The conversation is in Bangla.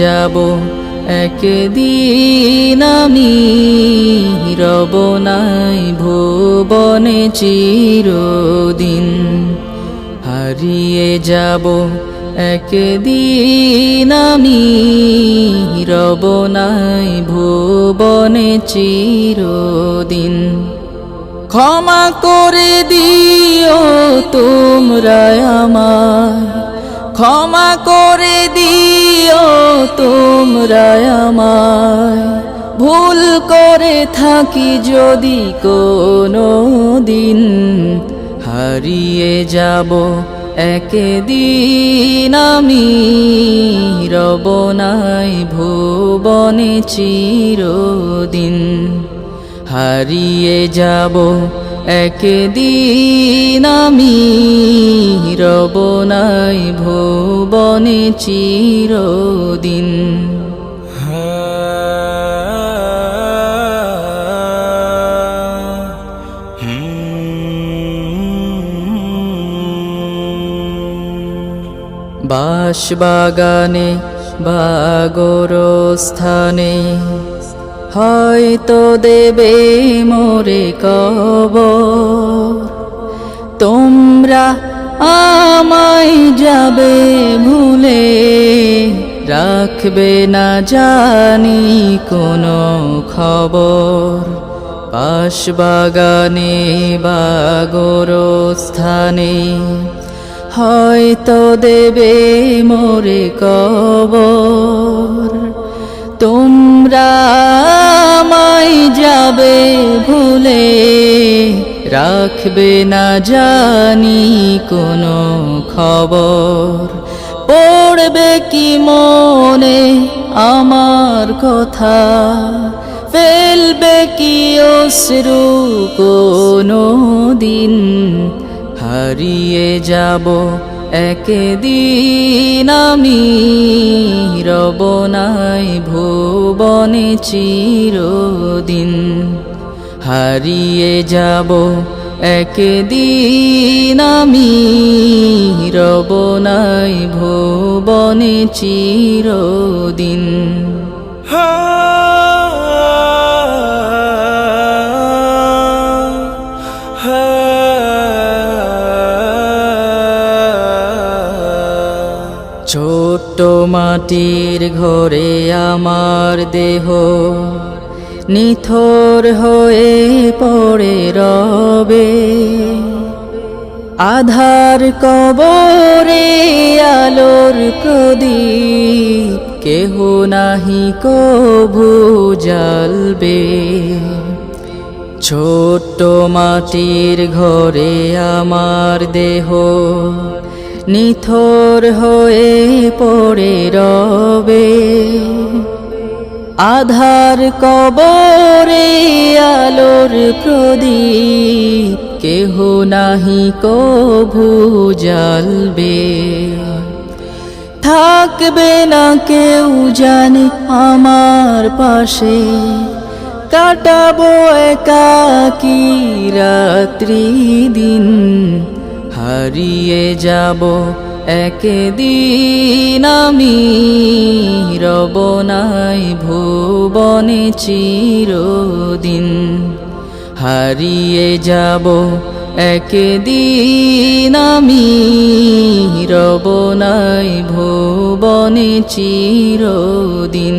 যাব একদিন আমি, রব নাই ভুবনে চিরদিন। হারিয়ে যাব একদিন আমি, রব নাই ভুবনে চিরদিন। ক্ষমা করে দিও তোমরা আমায়, ক্ষমা করে দিও তোমরা আমায়, ভুল করে থাকি যদি কোনো দিন। হারিয়ে যাব একদিন আমি, রব নাই ভুবনে চিরদিন। হারিয়ে যাব একদিন আমি, রব নাই ভুবনে চিরদিন। বাঁশবাগানে বা গোরস্থানে হয়তো দেবে মোরে কবর। তোমরা আমায় যাবে ভুলে, রাখবে না জানি কোনো খবর। বাঁশবাগানে বা গোরস্থানে হয়তো দেবে মোরে কবর। তোমরা আমায় যাবে ভুলে, রাখবে না জানি কোনো খবর। পড়বে কি মনে আমার কথা, ফেলবে কি অশ্রু কোনো দিন। হারিয়ে যাব একদিন আমি, রব নাই ভুবনে চিরদিন। হারিয়ে যাব একদিন আমি, রব নাই ভুবনে চিরদিন। ছোট্ট মাটির ঘরে আমার দেহ নিথর হয়ে পড়ে রবে। আধার কবরে আলোর প্রদীপ কেহ নাহি কভু জ্বালবে। ছোট্ট মাটির ঘরে আমার দেহ নিথর হয়ে পড়ে রবে। আধার কবরে আলোর প্রদীপ কেহ নাহি কভু জ্বালবে। থাকবে না কেউ জানে আমার পাশে, কাটাবো একাকী রাত্রি দিন। হারিয়ে যাব একদিন আমি, রব নাই ভুবনে চিরদিন। হারিয়ে যাব একদিন আমি, রব নাই ভুবনে চিরদিন।